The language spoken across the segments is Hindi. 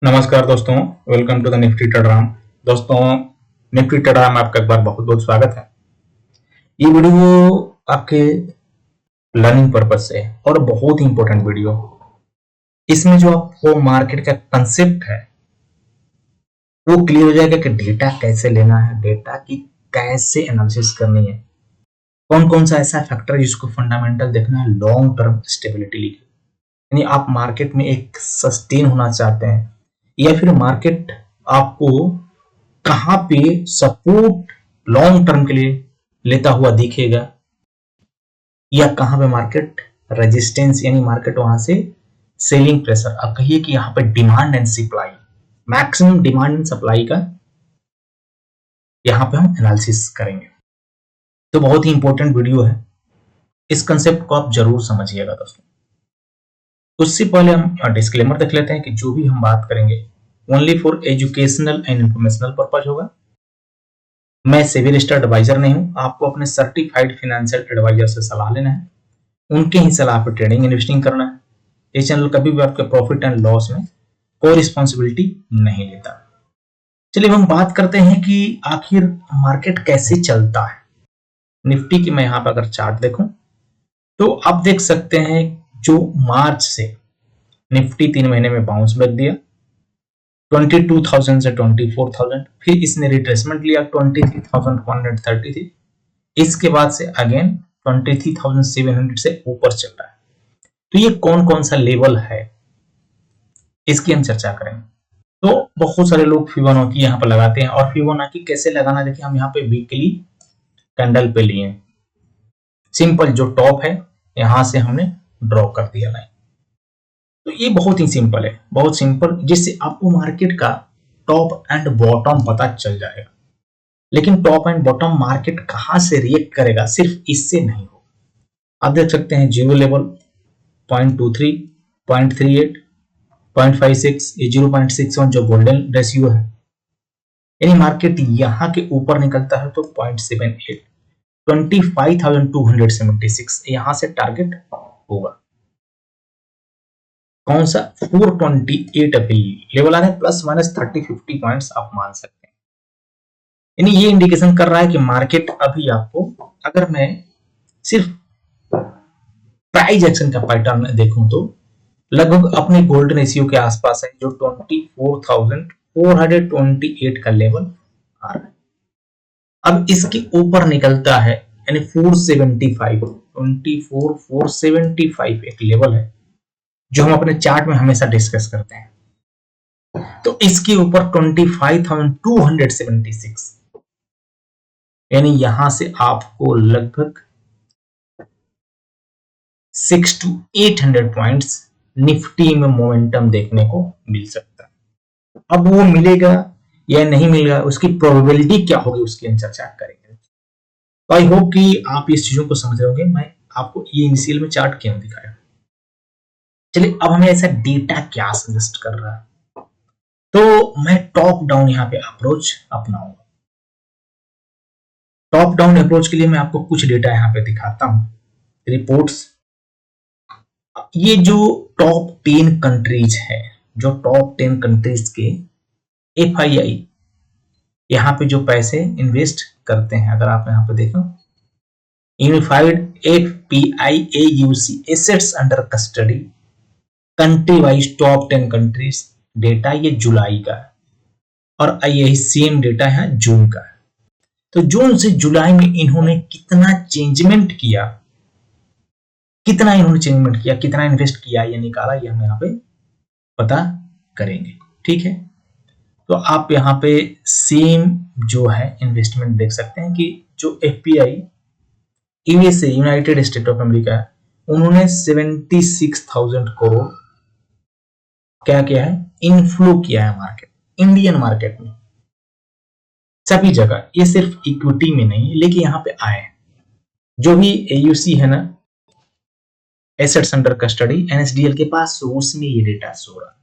नमस्कार दोस्तों, वेलकम टू द निफ्टी ट्रेडराम। दोस्तों, निफ्टी ट्रेडराम में आपका एक बार बहुत बहुत स्वागत है। ये वीडियो आपके लर्निंग पर्पज से है और बहुत ही इंपॉर्टेंट वीडियो। इसमें जो आपको मार्केट का कंसेप्ट है वो क्लियर हो जाएगा कि डेटा कैसे लेना है, डेटा की कैसे एनालिसिस करनी है, कौन कौन सा ऐसा फैक्टर है जिसको फंडामेंटल देखना है, लॉन्ग टर्म स्टेबिलिटी। यानी आप मार्केट में एक सस्टेन होना चाहते हैं या फिर मार्केट आपको कहां पे सपोर्ट लॉन्ग टर्म के लिए लेता हुआ दिखेगा या कहां पे मार्केट रेजिस्टेंस, यानी मार्केट वहां से सेलिंग प्रेशर, आप कहिए कि यहां पे demand and supply, maximum demand and supply का यहां पे हम एनालिसिस करेंगे। तो बहुत ही इंपॉर्टेंट वीडियो है, इस कंसेप्ट को आप जरूर समझिएगा दोस्तों। उससे पहले हम डिस्क्लेमर देख लेते हैं कि जो भी हम बात करेंगे only for educational and informational purpose होगा। मैं सेबी रजिस्टर्ड एडवाइजर नहीं हूं, आपको अपने सर्टिफाइड फाइनेंशियल एडवाइजर से सलाह लेना है, उनके ही सलाह पर ट्रेडिंग इन्वेस्टिंग करना है। ये चैनल कभी भी आपके प्रॉफिट एंड लॉस में कोई रिस्पॉन्सिबिलिटी नहीं लेता। चलिए हम बात करते हैं कि आखिर मार्केट कैसे चलता है। निफ्टी की मैं यहां पर अगर चार्ट देखूं तो आप देख सकते हैं जो मार्च से निफ्टी 3 महीने में बाउंस बैक दिया 22,000 से 24,000, फिर इसने रिट्रेसमेंट लिया 23,130 थी, इसके बाद से अगेन 23,700 से ऊपर चल रहा है। तो ये कौन कौन सा लेवल है इसकी हम चर्चा करेंगे। तो बहुत सारे लोग फिबोनाची यहाँ पर लगाते हैं, और फिबोनाची कैसे लगाना देखिए, हम यहाँ पे वीकली कैंडल पे लिए, सिंपल जो टॉप है यहां से हमने ड्रॉ कर दिया लाइन। तो ये बहुत ही सिंपल है, बहुत सिंपल, जिससे आपको मार्केट का टॉप एंड बॉटम पता चल जाएगा। लेकिन टॉप एंड बॉटम मार्केट कहां से रिएक्ट करेगा सिर्फ इससे नहीं हो। आप देख सकते हैं जीरो लेवल 0.23, 0.38, 0.56, ये 0.61 जो गोल्डन रेशियो है, यानी मार्केट यहां के ऊपर निकलता है तो 0.78, 25,276 यहां से टारगेट होगा। कौन सा 428 अभी लेवल आ रहा है, प्लस माइनस 30-50 पॉइंट्स आप मान सकते हैं। यानी ये इंडिकेशन कर रहा है कि मार्केट अभी आपको, अगर मैं सिर्फ प्राइस एक्शन का पैटर्न देखूं तो लगभग अपने गोल्डन रेशियो के आसपास है, जो 24,428 का लेवल आ रहा है। अब इसके ऊपर निकलता है यानी 475, 24,475 एक लेवल है जो हम अपने चार्ट में हमेशा डिस्कस करते हैं। तो इसके ऊपर 25,276, यानी यहां से आपको लगभग 600 to 800 पॉइंट्स निफ्टी में मोमेंटम देखने को मिल सकता है। अब वो मिलेगा या नहीं मिलेगा, उसकी प्रोबेबिलिटी क्या होगी, उसकी हम चर्चा करेंगे। तो आई होप कि आप इस चीजों को समझ रहे होंगे, मैं आपको ये इनिशियल में चार्ट क्यों दिखाया। चलिए अब हमें ऐसा डेटा क्या सजेस्ट कर रहा है, तो मैं टॉप डाउन यहाँ पे अप्रोच अपनाऊंगा। टॉप डाउन अप्रोच के लिए मैं आपको कुछ डेटा यहाँ पे दिखाता हूं, रिपोर्ट्स। ये जो टॉप 10 कंट्रीज है, जो टॉप 10 कंट्रीज के FII यहाँ पे जो पैसे इन्वेस्ट करते हैं, अगर आप यहाँ पे देखो unified FPIAUC assets under custody country wise top 10 countries data, ये जुलाई का है और यही सेम डेटा है जून का है। तो जून से जुलाई में इन्होंने कितना चेंजमेंट किया, कितना इन्होंने चेंजमेंट किया, कितना इन्वेस्ट किया, ये निकाला, ये हम यहाँ पे पता करेंगे। ठीक है, तो आप यहाँ पे सेम जो है इन्वेस्टमेंट देख सकते हैं कि जो FPI USA United state of America है, उन्होंने 76,000 करोड़ क्या किया है, इनफ्लो किया है मार्केट, इंडियन मार्केट में सभी जगह। ये सिर्फ इक्विटी में नहीं, लेकिन यहाँ पे आए जो भी AUC है ना, एसेट्स अंडर कस्टडी NSDL के पास, उसमें ये डेटा सो रहा।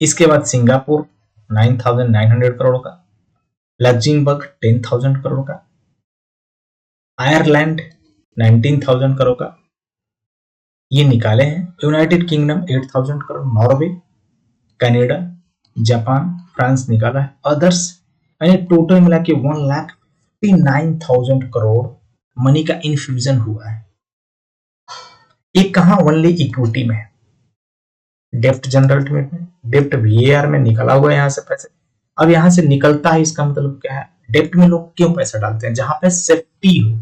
इसके बाद सिंगापुर 9,900 करोड़ का, लग्जमबर्ग 10,000 करोड़ का, आयरलैंड 19,000 करोड़ का, ये निकाले हैं। United kingdom 8,000 crore, Norway Canada, Japan, France निकाला है, अदर्स, यानी टोटल मिला के 1,59,000 करोड़ मनी का इन्फ्यूजन हुआ है। ये कहां? ओनली इक्विटी में, डेप्ट जनरल में, डेप्ट VAR में निकला हुआ है यहां से पैसे। अब यहां से निकलता है, इसका मतलब क्या है? डेप्ट में लोग क्यों पैसा डालते हैं? जहां पे सेफ्टी हो,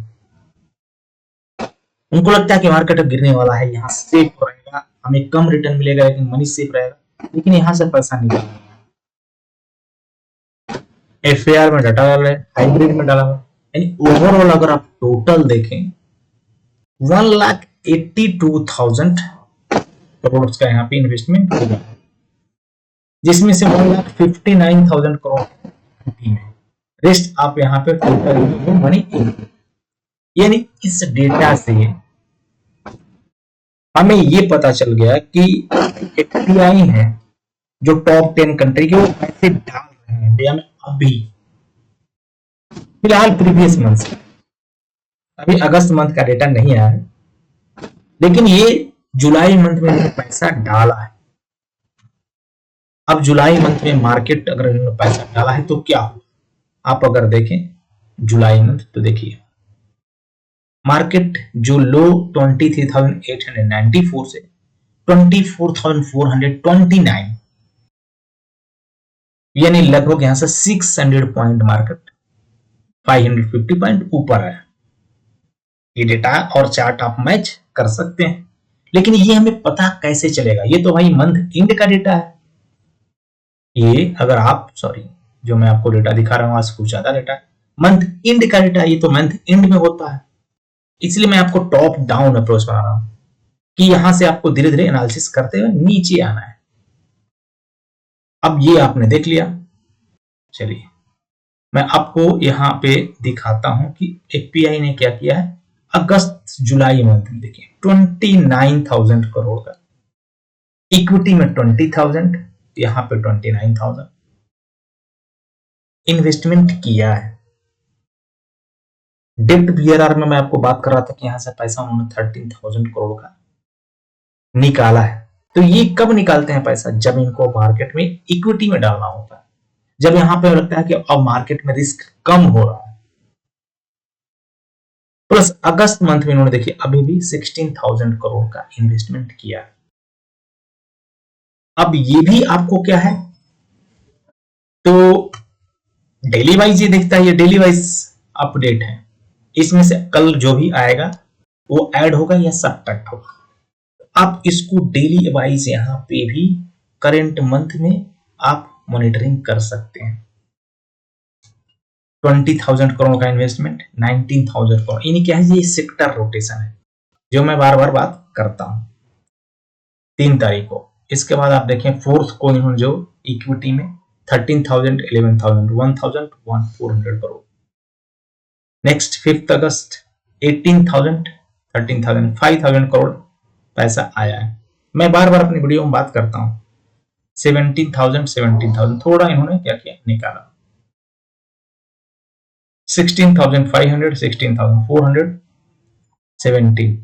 उनको लगता है कि मार्केट अब गिरने वाला है, यहाँ सेफ रहेगा, हमें कम रिटर्न मिलेगा लेकिन मनी सेफ रहेगा, लेकिन यहाँ से पैसा निकल रहा है। FAR में डाटा डाला है, हाइब्रिड में डाला हुआ है, यानी ओवरऑल अगर आप टोटल देखें 1,82,000 करोड़ का यहाँ पे इन्वेस्टमेंट होगा, जिसमें से 1,59,000 करोड़ में, रेस्ट आप यहाँ पे टोटल मनी। यानी इस डेटा से हमें ये पता चल गया कि FPI है जो टॉप 10 कंट्री के, वो पैसे डाल रहे हैं इंडिया में अभी फिलहाल। प्रीवियस मंथ, अभी अगस्त मंथ का डेटा नहीं आया है, लेकिन ये जुलाई मंथ में पैसा डाला है। अब जुलाई मंथ में मार्केट अगर इन्होंने पैसा डाला है तो क्या होगा? आप अगर देखें जुलाई मंथ तो देखिए मार्केट जो लो 23,894 से 24,429, यानी लगभग यहां से 600 पॉइंट मार्केट 550 पॉइंट ऊपर है। ये डेटा और चार्ट आप मैच कर सकते हैं, लेकिन ये हमें पता कैसे चलेगा? ये तो भाई मंथ एंड का डेटा है। ये अगर आप जो मैं आपको डेटा दिखा रहा हूं आज कुछ ज्यादा डेटा है, मंथ एंड का डेटा, ये तो मंथ एंड में होता है। इसलिए मैं आपको टॉप डाउन अप्रोच बना रहा हूं कि यहां से आपको धीरे धीरे एनालिसिस करते हुए नीचे आना है। अब ये आपने देख लिया, चलिए मैं आपको यहां पे दिखाता हूं कि FPI ने क्या किया है अगस्त जुलाई मंथ में। देखिए 29,000 करोड़ का, इक्विटी में 20,000, यहां पे 29,000 इन्वेस्टमेंट किया है। डेप्ट VRR में मैं आपको बात कर रहा था कि यहां से पैसा उन्होंने 13,000 करोड़ का निकाला है। तो ये कब निकालते हैं पैसा? जब इनको मार्केट में इक्विटी में डालना होता है, जब यहां पे लगता है कि अब मार्केट में रिस्क कम हो रहा है। प्लस अगस्त मंथ में इन्होंने देखिए अभी भी 16,000 करोड़ का इन्वेस्टमेंट किया है। अब ये भी आपको क्या है, तो डेली वाइज ये देखता है, ये डेली वाइज अपडेट है, इसमें से कल जो भी आएगा वो ऐड होगा या सब्ट्रैक्ट होगा। आप इसको डेली वाइज यहां पे भी करंट मंथ में आप मॉनिटरिंग कर सकते हैं। 20,000 करोड़ का इन्वेस्टमेंट, 19,000 करोड़, यानी क्या है, ये सेक्टर रोटेशन है जो मैं बार बार बात करता हूं। 3 तारीख को, इसके बाद आप देखें 4th को इन्होंने जो इक्विटी में 13,000, 11,000, 1,000, 1,400 करोड़। नेक्स्ट 5th अगस्त 18,000, 13,000, 5,000 करोड़ पैसा आया है। मैं बार बार अपनी वीडियो में बात करता हूं 17,000, 17,000, थोड़ा इन्होंने क्या किया निकाला, 16,500, 16,400, 17,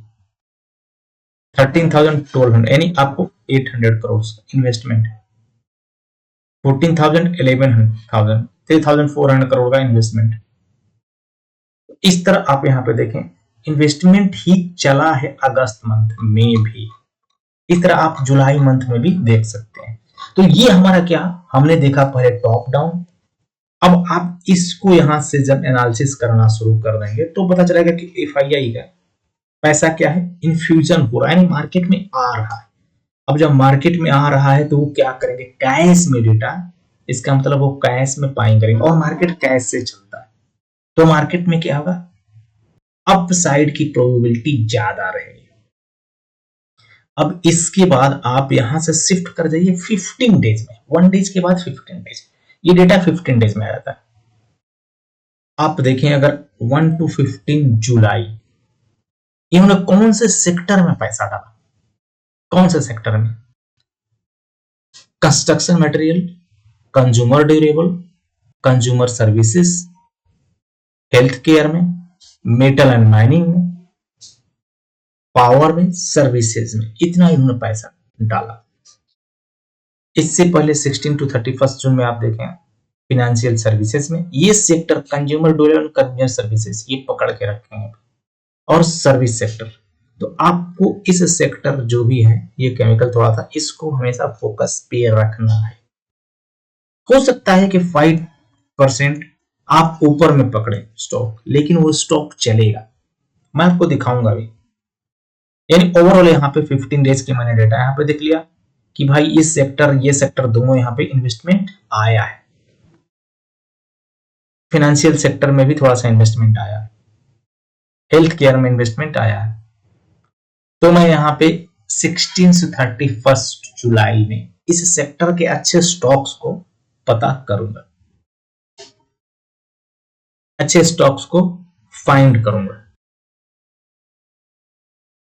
13,000, 1,200, यानी आपको 800 करोड़ इन्वेस्टमेंट है। 14,000, 11,000, 3,400 करोड़ का इन्वेस्टमेंट। इस तरह आप यहां पे देखें इन्वेस्टमेंट ही चला है अगस्त मंथ में भी, इस तरह आप जुलाई मंथ में भी देख सकते हैं। तो ये हमारा क्या, हमने देखा पहले टॉप डाउन। अब आप इसको यहां से जब एनालिसिस करना शुरू कर देंगे तो पता चलेगा कि FII का पैसा क्या है, इन्फ्यूजन हो रहा है, यानी मार्केट में आ रहा है। अब जब मार्केट में आ रहा है तो वो क्या करेंगे, कैश में डेटा, इसका मतलब वो कैश में बाइंग करेंगे, और मार्केट कैश से चलता है तो मार्केट में क्या होगा, अपसाइड की प्रोबेबिलिटी ज्यादा रहेगी। अब इसके बाद आप यहां से शिफ्ट कर जाइए 15 डेज में, 1 डेज के बाद 15 डेज, ये डेटा 15 डेज में आ जाता है। आप देखें अगर 1 to 15 जुलाई इन्होंने कौन से सेक्टर में पैसा डाला, कौन से सेक्टर में, construction material, consumer durable, consumer services, health care में, मेटल एंड माइनिंग में, पावर में, सर्विसेज में, इतना इन्होंने पैसा डाला। इससे पहले 16 टू 31 जून में आप देखें फिनेंशियल सर्विसेज में ये sector consumer durable consumer services ये पकड़ के रखे हैं और सर्विस सेक्टर। तो आपको इस सेक्टर जो भी है ये केमिकल थोड़ा था, इसको हमेशा फोकस पे रखना है। हो सकता है कि 5% आप ऊपर में पकड़े स्टॉक, लेकिन वो स्टॉक चलेगा, मैं आपको दिखाऊंगा अभी। यानी ओवरऑल यहाँ पे 15 डेज की मैंने डेटा यहाँ पे देख लिया कि भाई इस सेक्टर ये सेक्टर दोनों यहाँ पे इन्वेस्टमेंट आया है। फाइनेंशियल सेक्टर में भी थोड़ा सा इन्वेस्टमेंट आया है, हेल्थ केयर में इन्वेस्टमेंट आया है। तो मैं यहाँ पे 16 से 31 जुलाई में इस सेक्टर के अच्छे स्टॉक्स को पता करूंगा, अच्छे स्टॉक्स को फाइंड करूंगा।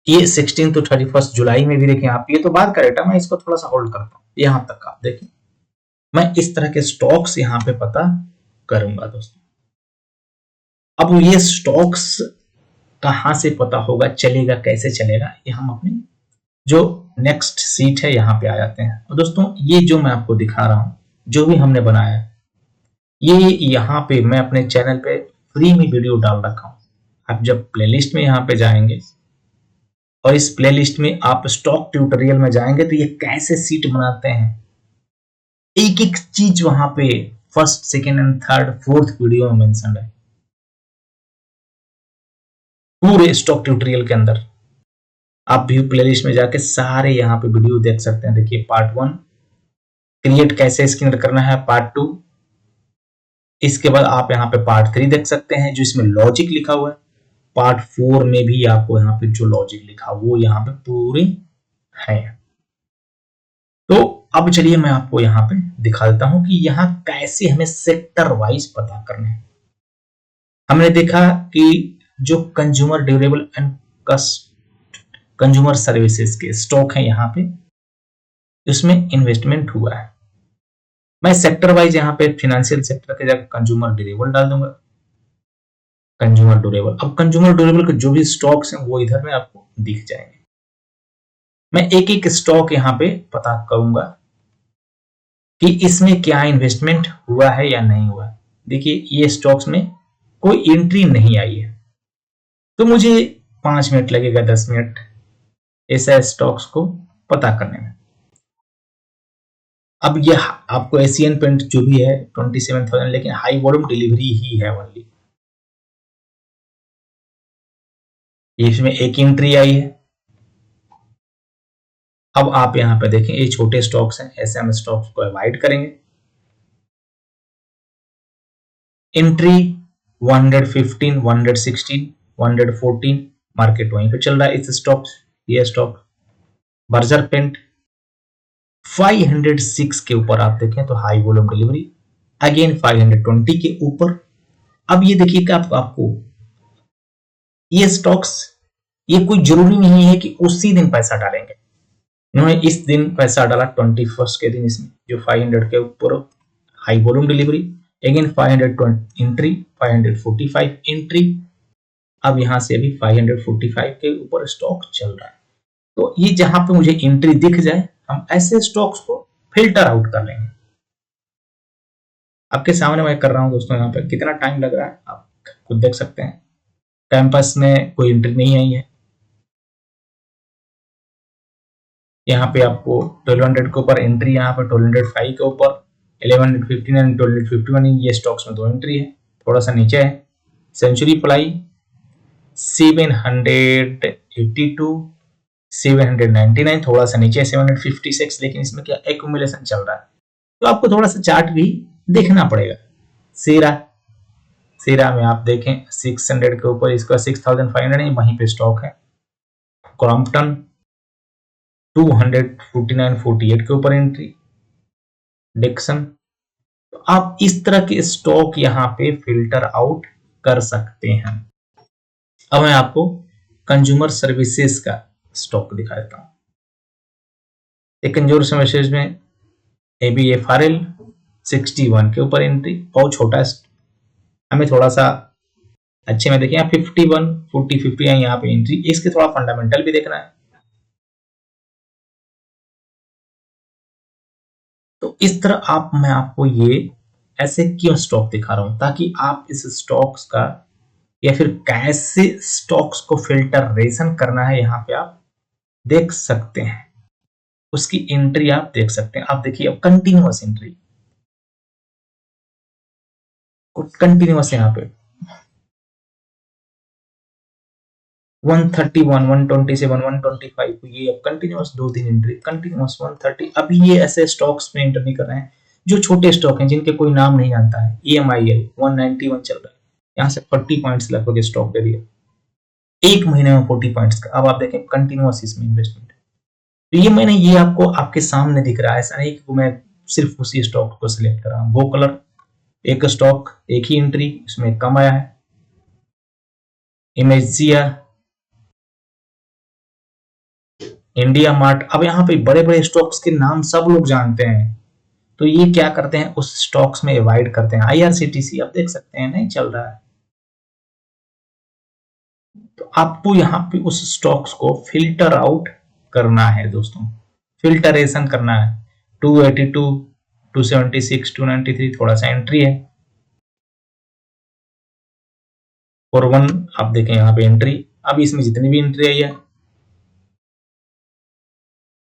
ये 16 to 31 जुलाई में भी देखें आप, ये तो बात का डेटा, मैं इसको थोड़ा सा होल्ड करता हूं यहां तक आप देखें। मैं इस तरह के स्टॉक्स यहां पे पता करूंगा दोस्तों। अब ये स्टॉक्स कहां से पता होगा, चलेगा कैसे चलेगा, ये हम अपने जो नेक्स्ट सीट है यहां पे आ जाते हैं। और दोस्तों ये जो मैं आपको दिखा रहा हूं, जो भी हमने बनाया है, ये यहाँ पे मैं अपने चैनल पे फ्री में वीडियो डाल रखा हूं। आप जब प्लेलिस्ट में यहाँ पे जाएंगे और इस प्लेलिस्ट में आप स्टॉक ट्यूटोरियल में जाएंगे तो ये कैसे सीट बनाते हैं, एक एक चीज वहां पे first second and third fourth video में मेंशन है पूरे स्टॉक ट्यूटोरियल के अंदर। आप व्यू प्लेलिस्ट में जाके सारे यहाँ पे वीडियो देख सकते हैं। देखिए पार्ट 1 क्रिएट कैसे स्कैनर करना है, पार्ट 2, इसके बाद आप यहाँ पे पार्ट 3 देख सकते हैं जो इसमें लॉजिक लिखा हुआ है। पार्ट 4 में भी आपको यहाँ पे जो लॉजिक लिखा वो यहाँ पे पूरे है। तो अब चलिए मैं आपको यहाँ पे दिखा देता हूं कि यहाँ कैसे हमें सेक्टर वाइज पता करना है। हमने देखा कि जो consumer durable and consumer services के स्टॉक है यहाँ पे, उसमें इन्वेस्टमेंट हुआ है। मैं सेक्टर वाइज यहाँ पे फाइनेंशियल सेक्टर के जगह कंज्यूमर ड्यूरेबल डाल दूंगा, कंज्यूमर ड्यूरेबल। अब कंज्यूमर ड्यूरेबल के जो भी स्टॉक्स हैं वो इधर में आपको दिख जाएंगे। मैं एक एक स्टॉक यहाँ पे पता करूंगा कि इसमें क्या इन्वेस्टमेंट हुआ है या नहीं हुआ। देखिए ये स्टॉक्स में कोई एंट्री नहीं आई है, तो मुझे 5 मिनट लगेगा, 10 मिनट ऐसा स्टॉक्स को पता करने में। अब यह आपको एशियन पेंट जो भी है 27,000, लेकिन हाई वॉल्यूम डिलीवरी ही है ओनली, इसमें एक एंट्री आई है। अब आप यहां पे देखें ये छोटे स्टॉक्स हैं, ऐसे हम स्टॉक्स को अवॉइड करेंगे। एंट्री 115, 116, 114, मार्केट वहीं पे चल रहा है इस स्टॉक्स, ये स्टॉक बर्जर पेंट 506 के ऊपर आप देखें तो हाई वॉल्यूम डिलीवरी, अगेन 520 के ऊपर। अब ये देखिए कि आपको ये स्टॉक्स, ये कोई जरूरी नहीं है कि उसी दिन पैसा डालेंगे। इन्होंने इस दिन पैसा डाला 21 के दिन, इसमें जो 500 के ऊपर high volume delivery, again 520 entry, 545 entry. अब यहां से अभी 545 के ऊपर स्टॉक चल रहा है। तो ये जहां पे मुझे एंट्री दिख जाए, हम ऐसे स्टॉक्स को फिल्टर आउट कर लेंगे। आपके सामने मैं कर रहा हूं दोस्तों, यहाँ पे कितना टाइम लग रहा है आप खुद देख सकते हैं। कैंपस में कोई एंट्री नहीं आई है, यहाँ पे आपको 1200 के ऊपर एंट्री, यहाँ पे 1205 के ऊपर 1159 एंड 1251, ये स्टॉक्स में 2 एंट्री है। थोड़ा सा नीचे है सेंचुरी प्लाई 782, 799, थोड़ा सा नीचे 756, लेकिन इसमें क्या एक्यूमुलेशन चल रहा है, तो आपको थोड़ा सा चार्ट भी देखना पड़ेगा। सेरा में आप देखें 600 के ऊपर, इसका 6500 है, वहीं पे स्टॉक है। क्रॉम्पटन 249.48 के ऊपर एंट्री, डिक्सन। तो आप इस तरह के स्टॉक यहां पे फिल्टर आउट कर सकते हैं। अब मैं आपको कंज्यूमर सर्विसेज का स्टॉक दिखा देता हूं। एक कंज्यूमर सर्विसेज में ABFRL 61 के ऊपर एंट्री, बहुत छोटा, हमें थोड़ा सा अच्छे में देखिए 51, 40, 50 है यहाँ पे एंट्री। इसके थोड़ा फंडामेंटल भी देखना है। तो इस तरह मैं आपको ये ऐसे क्यों स्टॉक दिखा रहा हूं, ताकि आप इस स्टॉक्स का या फिर कैसे स्टॉक्स को फिल्टरेशन करना है यहाँ पे आप देख सकते हैं। उसकी एंट्री आप देख सकते हैं। आप देखिए अब कंटिन्यूअस एंट्री, कंटिन्यूअस यहाँ पे 131, 127, 125, ये अब कंटिन्यूअस 2-3 एंट्री, कंटिन्यूअस 130। अभी ये ऐसे स्टॉक्स में एंटर नहीं कर रहे हैं जो छोटे स्टॉक हैं, जिनके कोई नाम नहीं जानता है। EMIL 191 चल रहा है, यहाँ से 40 पॉइंट्स लगभग स्टॉक दे दिया एक महीने में, 40 पॉइंट्स का। अब आप देखें कंटिन्यूअस इसमें इन्वेस्टमेंट। तो ये आपको आपके सामने दिख रहा है, ऐसा नहीं कि मैं सिर्फ उसी स्टॉक को सिलेक्ट कर रहा हूँ। गो कलर, एक स्टॉक एक ही एंट्री, इसमें कम आया है। इमेजिया, इंडिया मार्ट, अब यहाँ पे बड़े बड़े स्टॉक्स के नाम सब लोग जानते हैं, तो ये क्या करते हैं, उस स्टॉक्स में अवॉइड करते हैं। IRCTC आप देख सकते हैं नहीं चल रहा है, तो आपको यहाँ पे उस स्टॉक्स को फिल्टर आउट करना है दोस्तों, फिल्टरेशन करना है। 282, 276, 293 थोड़ा सा एंट्री है। 41 आप देखें यहाँ पे एंट्री, अब इसमें जितनी भी एंट्री आई है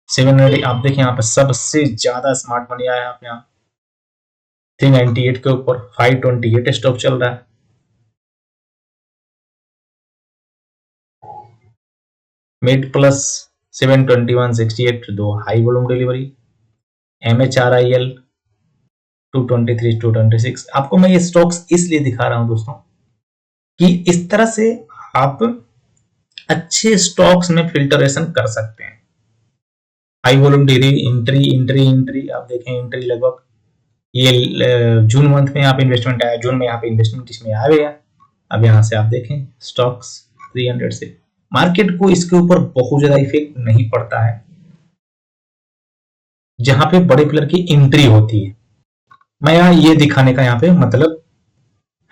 700, आप देखें यहाँ पे सबसे ज्यादा स्मार्ट मनी आया है यहाँ 398 के ऊपर 528 स्टॉक चल रहा है। मिड प्लस 721.68 दो हाई वॉल्यूम डिलीवरी। MHRIL 223, 226। आपको मैं ये स्टॉक्स इसलिए दिखा रहा हूं दोस्तों कि इस तरह से आप अच्छे स्टॉक्स में फिल्टरेशन कर सकते हैं। High volume delivery, entry entry entry, आप देखें एंट्री लगभग ये जून मंथ में यहाँ पे इन्वेस्टमेंट आया, जून में यहाँ पे इन्वेस्टमेंट इसमें आ गया। अब यहाँ से आप देखें स्टॉक्स 300 से, मार्केट को इसके ऊपर बहुत ज्यादा इफेक्ट नहीं पड़ता है जहां पे बड़े प्लेयर की एंट्री होती है। मैं यहाँ ये दिखाने का यहाँ पे मतलब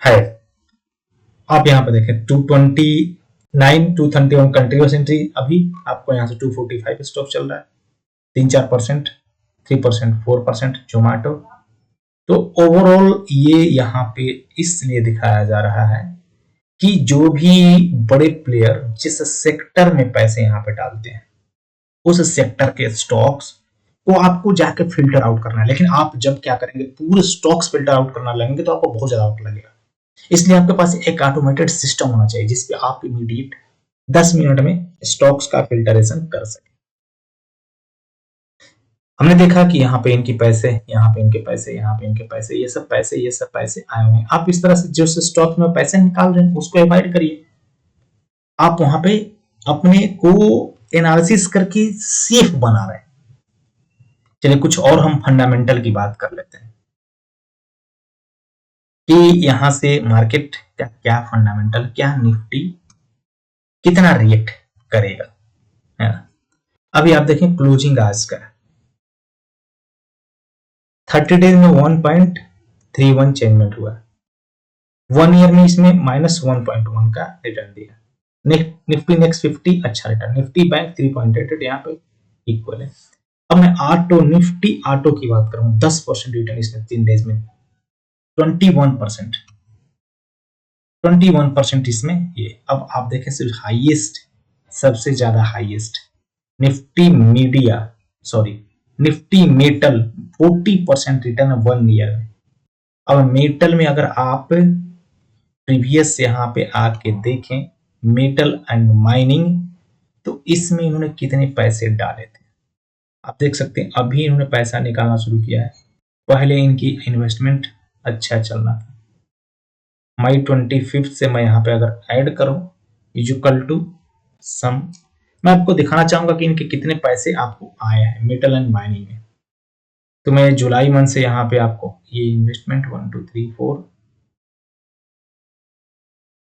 है। आप यहाँ पे देखें 229, 231 कंटिन्यूअस एंट्री, अभी आपको यहाँ से 245 स्टॉक चल रहा है, 3-4%, 3%, 4% जोमेटो। तो ओवरऑल ये यहाँ पे इसलिए दिखाया जा रहा है कि जो भी बड़े प्लेयर जिस सेक्टर में पैसे यहाँ पे डालते हैं, उस सेक्टर के स्टॉक्स को आपको जाकर फिल्टर आउट करना है। लेकिन आप जब क्या करेंगे, पूरे स्टॉक्स फिल्टर आउट करना लगेंगे तो आपको बहुत ज्यादा आउट लगेगा। इसलिए आपके पास एक ऑटोमेटेड सिस्टम होना चाहिए जिसपे आप इमीडिएट 10 मिनट में स्टॉक्स का फिल्टरेशन कर सके। हमने देखा कि यहाँ पे इनके पैसे, यहाँ पे इनके पैसे, यहाँ पे इनके पैसे, ये सब पैसे आए हुए हैं। आप इस तरह से जो स्टॉक में पैसे निकाल रहे हैं उसको अवॉइड करिए। आप वहां पे अपने को एनालिसिस करके सेफ बना रहे हैं। चलिए कुछ और हम फंडामेंटल की बात कर लेते हैं कि यहां से मार्केट का क्या फंडामेंटल, क्या निफ्टी कितना रिएक्ट करेगा, है ना। अभी आप देखें क्लोजिंग आज का 30 डेज में 1.31 चेंजमेंट हुआ, 1 ईयर में इसमें -1.1 का रिटर्न दिया। निफ्टी नेक्स्ट 50 अच्छा रिटर्न, निफ्टी बैंक 3.88 यहाँ पे इक्वल है। अब मैं निफ्टी ऑटो की बात करूं, 10% रिटर्न इसमें 3 डेज में, 21% इसमें ये। अब आप देखें सिर्फ हाईएस्ट, सबसे ज्यादा highest Nifty Nifty metal 40% return 1 year में। अब मेटल में अगर आप प्रीवियस यहाँ पे आके देखें मेटल एंड माइनिंग, तो इसमें इन्होंने कितने पैसे डाले थे आप देख सकते हैं। अभी इन्होंने पैसा निकालना शुरू किया है, पहले इनकी इन्वेस्टमेंट अच्छा चलना था। मई 25 से मैं यहाँ पे अगर ऐड करूं इक्वल टू सम, मैं आपको दिखाना चाहूंगा कि इनके कितने पैसे आपको आए हैं मेटल एंड माइनिंग में। तो मैं जुलाई मंथ से यहाँ पे आपको ये इन्वेस्टमेंट 1 2 3 4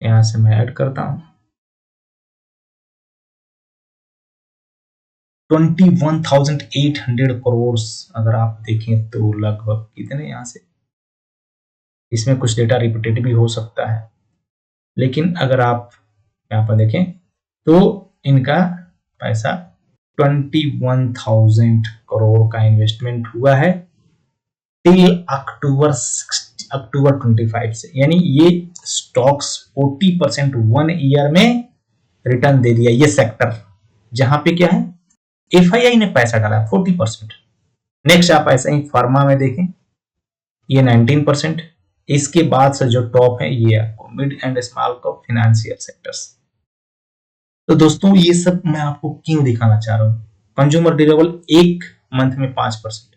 यहाँ से मैं ऐड करता हूं, 21,800 करोड़ अगर आप देखें तो लगभग कितने यहाँ से, इसमें कुछ डेटा रिपीटेड भी हो सकता है, लेकिन अगर आप यहाँ पर देखें तो इनका पैसा 21,000 करोड़ का इन्वेस्टमेंट हुआ है टिल अक्टूबर 25 से, यानी ये स्टॉक्स 40% 1 ईयर में रिटर्न दे दिया। ये सेक्टर जहां पे क्या है, एफआईआई ने पैसा डाला 40%। नेक्स्ट आप ऐसा ही फार्मा में देखें, ये 19%। इसके बाद से जो टॉप है ये आपको mid and small cap financial sectors. तो दोस्तों ये सब मैं आपको क्यों दिखाना चाह रहा हूं। कंज्यूमर ड्यूरेबल एक मंथ में 5%,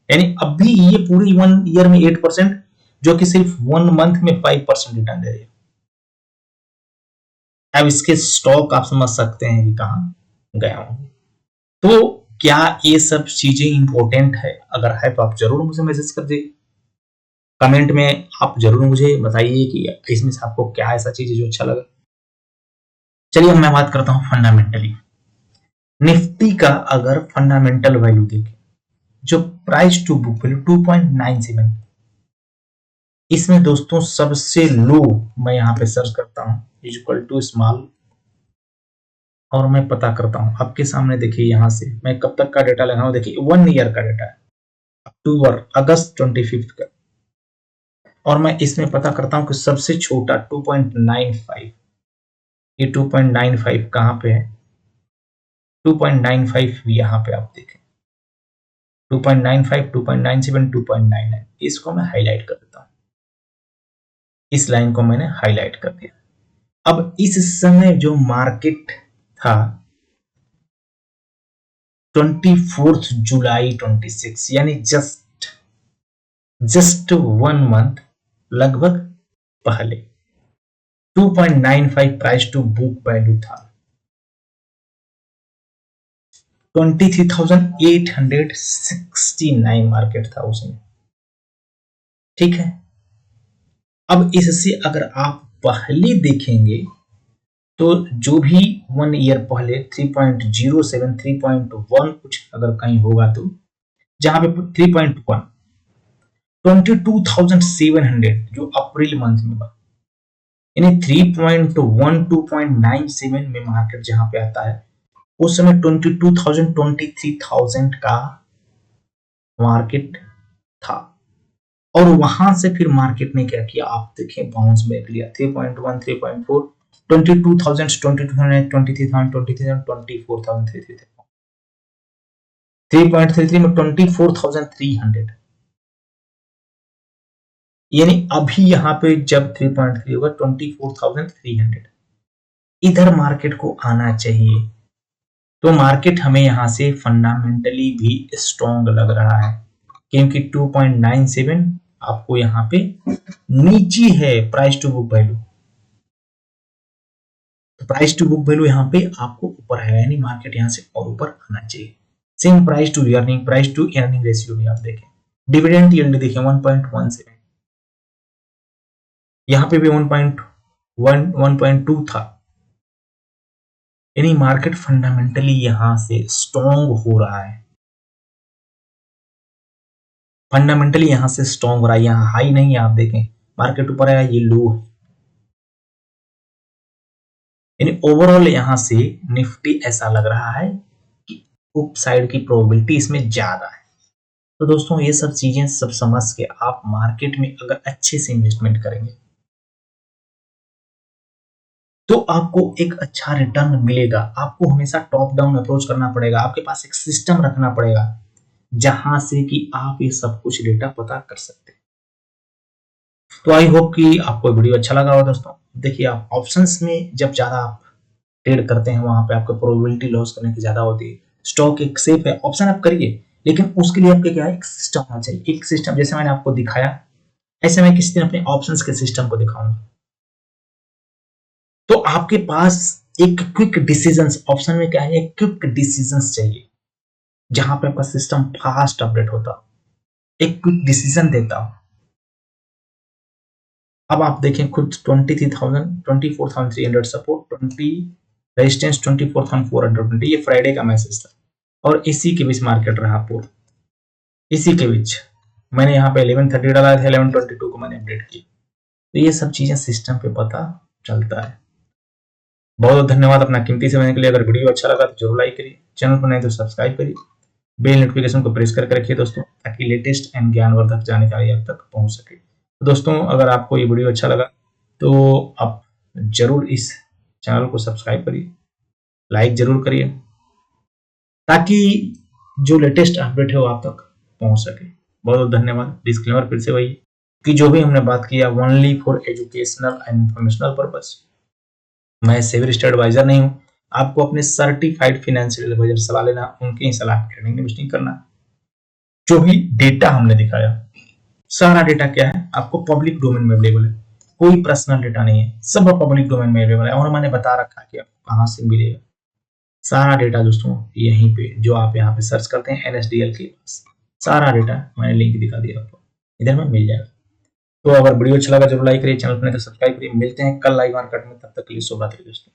यानी अभी ये पूरी 1 ईयर में 8%, जो कि सिर्फ 1 मंथ में 5% रिटर्न दे रही है। अब इसके स्टॉक आप समझ सकते हैं कि कहां गया हूं। तो क्या ये सब चीजें इंपॉर्टेंट है? अगर है तो आप जरूर मुझे मैसेज कर दीजिए, कमेंट में आप जरूर मुझे बताइए कि इसमें से आपको क्या ऐसा चीज है जो अच्छा लगा। चलिए अब मैं बात करता हूं फंडामेंटली। निफ्टी का अगर फंडामेंटल वैल्यू देखें, जो प्राइस टू बुक वैल्यू 2.97, इसमें दोस्तों सबसे लो मैं यहां पे सर्च करता हूं इक्वल टू स्मॉल, और मैं पता करता हूं आपके सामने। देखिए यहां से मैं कब तक का डेटा लगाऊं, देखिए 1 ईयर का डेटा है, अगस्त 25 का, और मैं इसमें पता करता हूं कि सबसे छोटा 2.95, ये 2.95 कहां पे है, 2.95 यहां पे आप देखें, 2.95, 2.97, 2.99, इसको मैं हाईलाइट कर देता हूं। इस लाइन को मैंने हाईलाइट कर दिया। अब इस समय जो मार्केट था 24 जुलाई 26, यानी जस्ट 1 मंथ लगभग पहले 2.95 प्राइस टू बुक वैल्यू था, 23,869 मार्केट था उसमें। ठीक है, अब इससे अगर आप पहले देखेंगे तो जो भी 1 ईयर पहले 3.07, 3.1 कुछ अगर कहीं होगा, तो जहां पे 3.1, 22,700 जो अप्रैल मंथ में बना, यानी 3.1, 2.97 में मार्केट जहां पे आता है, उस समय 22,000, 23,000 का मार्केट था। और वहां से फिर मार्केट ने क्या किया, आप देखें बाउंस बैक लिया, 3.1, 3.4, 22,000, 22,000, 23,000, 23,000, 24,000, 3.33 में 24,300, यानी अभी यहां पे जब 3.3 होगा 24,300, इधर मार्केट को आना चाहिए। तो मार्केट हमें यहां से फंडामेंटली भी स्ट्रॉन्ग लग रहा है, क्योंकि 2.97 आपको यहां पे नीचे है प्राइस टू बुक वैल्यू, तो प्राइस टू बुक वैल्यू यहां पे आपको ऊपर है, यानी मार्केट यहां से और ऊपर आना चाहिए। Same price to earning ratio भी आप देखें, डिविडेंड यील्ड देखें 1.17, यहां पे भी 1.1, 1.2 था, यानी मार्केट फंडामेंटली यहां से स्ट्रॉन्ग हो रहा है, फंडामेंटली यहां से स्ट्रॉन्ग हो रहा है। यहां हाई नहीं है, आप देखें मार्केट ऊपर आया, ये लो है, यानी ओवरऑल यहां से निफ्टी ऐसा लग रहा है कि अप साइड की प्रोबेबिलिटी इसमें ज्यादा है। तो दोस्तों ये सब चीजें सब समझ के आप मार्केट में अगर अच्छे से इन्वेस्टमेंट करेंगे तो आपको एक अच्छा रिटर्न मिलेगा। आपको हमेशा टॉप डाउन अप्रोच करना पड़ेगा, आपके पास एक सिस्टम रखना पड़ेगा जहां से कि आप ये सब कुछ डेटा पता कर सकते हैं। तो आई होप कि आपको वीडियो अच्छा लगा होगा दोस्तों। देखिए आप ऑप्शंस में जब ज्यादा आप ट्रेड करते हैं, वहां पे आपको प्रोबेबिलिटी लॉस करने की ज्यादा होती है। स्टॉक एक सेफ है, ऑप्शन आप करिए, लेकिन उसके लिए आपके क्या है, एक सिस्टम होना चाहिए। एक सिस्टम जैसे मैंने आपको दिखाया, ऐसे मैं किसी दिन अपने ऑप्शंस के सिस्टम को दिखाऊंगा। तो आपके पास एक क्विक डिसीजंस, ऑप्शन में क्या है, एक क्विक डिसीजंस चाहिए, जहां पे आपका सिस्टम फास्ट अपडेट होता, एक क्विक डिसीजन देता। अब आप देखें खुद 23,000, 24,300 सपोर्ट, 20 रेजिस्टेंस, 24,420, ये फ्राइडे का मैसेज था, और इसी के बीच मार्केट रहा पूरा, इसी के बीच मैंने यहाँ पे 11:30 डाला था, 11:22 को मैंने अपडेट किया। तो ये सब चीजें सिस्टम पे पता चलता है। बहुत बहुत धन्यवाद अपना कीमती समय के लिए। अगर वीडियो अच्छा लगा तो जरूर लाइक करिए, चैनल पर नहीं तो सब्सक्राइब करिए। बेल नोटिफिकेशन को प्रेस करके रखिए दोस्तों, ताकि लेटेस्ट एंड ज्ञानवर्धक जानकारी आप तक पहुंच सके। तो दोस्तों, अगर आपको ये वीडियो अच्छा लगा तो आप जरूर इस चैनल को सब्सक्राइब करिए, लाइक जरूर करिए, ताकि जो लेटेस्ट अपडेट है वो आप तक पहुंच सके। बहुत बहुत धन्यवाद। डिस्क्लेमर फिर से वही कि जो भी हमने बात किया only for educational and informational purpose. मैं सेवी रजिस्टर्ड एडवाइजर नहीं हूं। आपको अपने सर्टिफाइड फाइनेंशियल एडवाइजर सलाह लेना, उनकी ही सलाह ट्रेडिंग में इन्वेस्टिंग करना। जो भी डेटा हमने दिखाया, सारा डेटा क्या है, आपको पब्लिक डोमेन में अवेलेबल है, कोई पर्सनल डेटा नहीं है, सब पब्लिक डोमेन में अवेलेबल है। और मैंने बता रखा है कि आपको कहां से मिलेगा सारा डेटा दोस्तों, यहीं पे जो आप यहाँ पे सर्च करते हैं NSDL के पास, सारा डेटा मैंने लिंक दिखा दिया आपको, इधर में मिल जाएगा। तो अगर वीडियो अच्छा लगा जरूर लाइक करिए, चैनल पर नहीं तो सब्सक्राइब करिए। मिलते हैं कल लाइव मार्केट में, तब तक के लिए शुभ रात्रि दोस्तों।